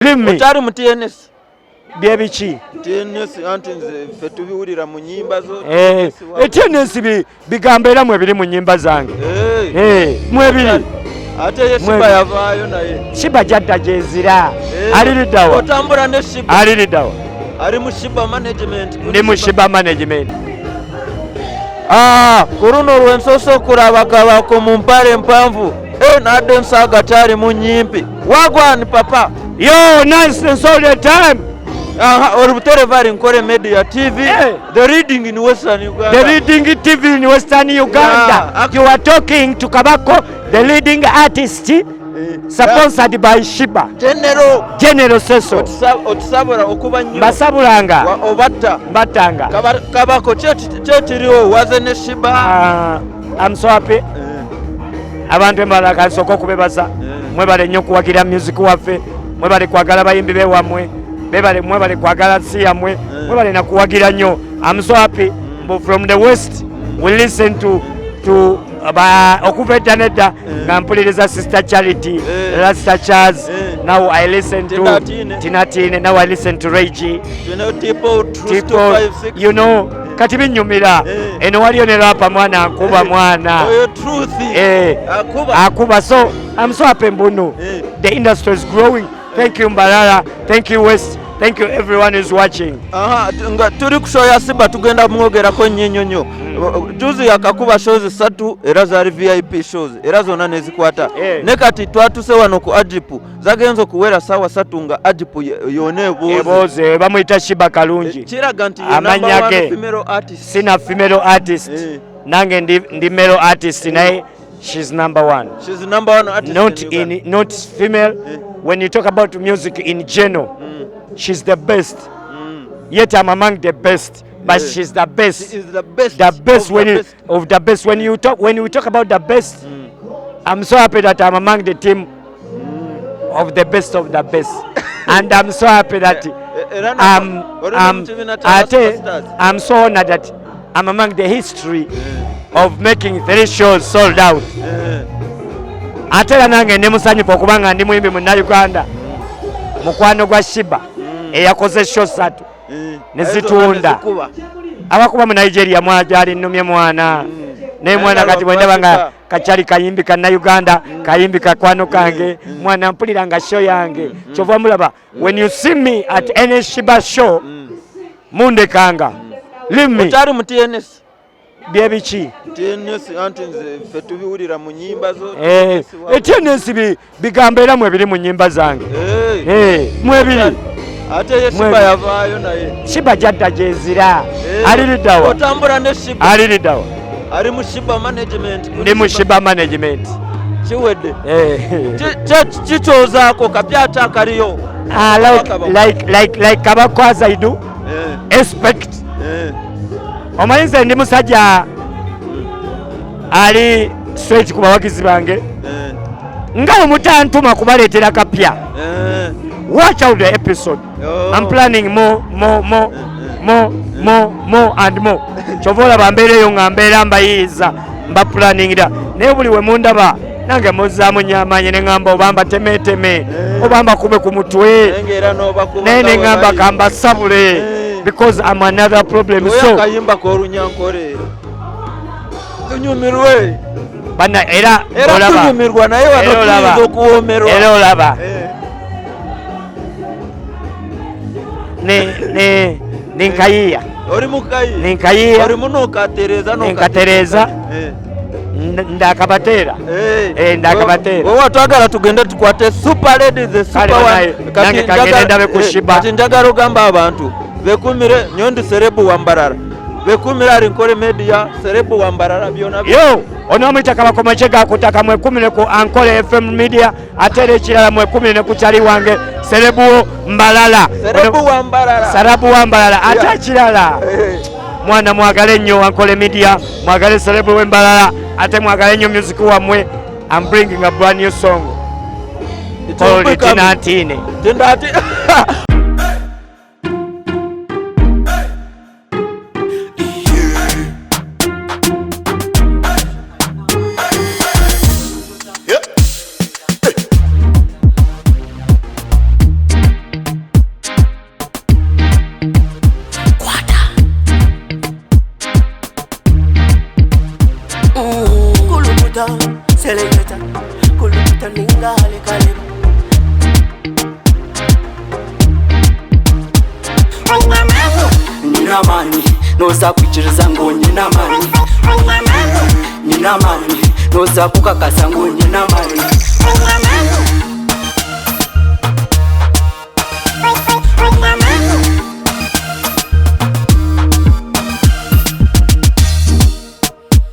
Limi. Otari mu TNS. Byebichi. TNS anti nze ffe tubiwulira mu nnyimba zo. TNS bigambo era mwebiri mu nnyimba zange. Mwebiri. Ate ye Sheebah yavaayo naye. Sheebah jadda gyezira. Aliriddawa. Otambula ne Sheebah. Aliriddawa. Ali mu Sheebah management. Ndi mu Sheebah management. Ku luno lw'ensoose okulaba Kabako mu mpale empanvu. Nadde nsaaga tali mu nnyimpi. Wagwan papa. Yo, nonsense all the time. Or NKORE Media TV, the reading in Western Uganda. The leading TV in Western Uganda. Yeah. You are talking to Kabako, the leading artist, sponsored by Sheebah. General Seso. Otusabula okuba nnyo. Mbasabulanga. Obatta. Mbatanga. Kabako kyetiriwo waze ne Sheebah. I'm so happy. Abantu embala kansoko kubebaza. Mwebale nnyo kuwagira music waffe. Mwebale kwagala bayimbi bewammwe. Mwebale kwagala nsi yammwe. Mwebale na kuwagira nnyo. I'm so happy. From the west we listen to okuva nedda nga mpuliriza Sister Charity, Rasta Charles. Now I listen to Tinatine. Now I listen to Reggie. You know, kati binyumira. Eno waliyo ne rapa mwana akuba mwana. Akuba. So I'm so happy mbunu. The industry is growing. Thank you Mbarara. Thank you West. Thank you everyone who's watching. Turi kushoya Sheebah tugenda mwogerako nnyo. Juzi yakakuba shows 3 era zari VIP shows era zona nezikwata. Ne kati twatuse wano ku Ajipu zagenzo kuwera sawa 3 nga Ajipu yone boze bamuyita Sheebah kalungi. Kiraga nti amanyage female artist. Sina female artist. Nange ndi male artist naye she's number 1. She's number 1 artist. Not female. When you talk about music in general, she's the best. Yet I'm among the best, but she's the best. She is the best. The best of the best. When we talk about the best, I'm so happy that I'm among the team of the best, and I'm so happy that I'm so honored that I'm among the history of making 3 shows sold out. Atera nange ndi musanyufu okubanga ndi muyimbi mu Uganda. Mukwano gwa Sheebah eyakoze show 3 nezitunda. Abakuba mu Nigeria mwajali nnumye mwana. Ne mwana kati bwendabanga kachali kayimbi ka Uganda, kayimbi kakwano kange, mwana mpuliranga show yange. Kyova mulaba, when you see me at any Sheebah show, munde kanga. Limi. Otari mu TNS. Byebichi. TNS anti nze ffe tubiwulira mu nnyimba zo. TNS bigambo era mwebiri mu nnyimba zange. Mwebiri. Ate ye Sheebah yavaayo naye. Sheebah jadda gyezira. Aliriddawa. Otambula ne Sheebah. Aliriddawa. Ali mu Sheebah management. Ndi mu Sheebah management. Kiwedde. Kikyozaako kapyata akaliyo. Like Kabako as I do. Expect. Omanyize ndi musajja ali straight ku bawagizi bange. Nga omutantuma kubaleetera kapya. Watch out the episode. I'm planning more and more. Chovola bambereyo nga mbeera mbayiiza mba planningira. Naye buli we mundaba nange muzzaamu nyamanye ne ngamba obamba temeteme obamba kube ku mutwe naye ne ngamba kamba sabule because I'm another problem. So kayimba ko Runyankore tunyumirwe bana era olaba tunyumirwa naye wano tuyiza okuwomerwa era olaba ninkayiya oli mukayi ninkayiya oli munokatereza ninkatereza ndakabatera ndakabatera owa twagala tugende tukwate super lady the super one kati kagenda be ku Sheebah kati njagala ogamba abantu bekumire nyondi Celeb wa Mbarara bekumire ali NKORE Media Celeb wa Mbarara byona yo onomwita Kabako machega kutaka mwekumire ku Ankole FM Media atere ekirala mwekumire ku kyali wange Celeb Mbarara Celeb wa Mbarara ate ekirala mwana mwagale nnyo Ankole Media mwagale Celeb wa Mbarara ate mwagale nnyo music wamwe. I'm bringing a brand new song called Tinatine. Selector, selector, kuluta ningale kaleba. Nina mani, noza kuchiriza ngo nina mani. Nina mani, noza kukakasa ngo nina mani.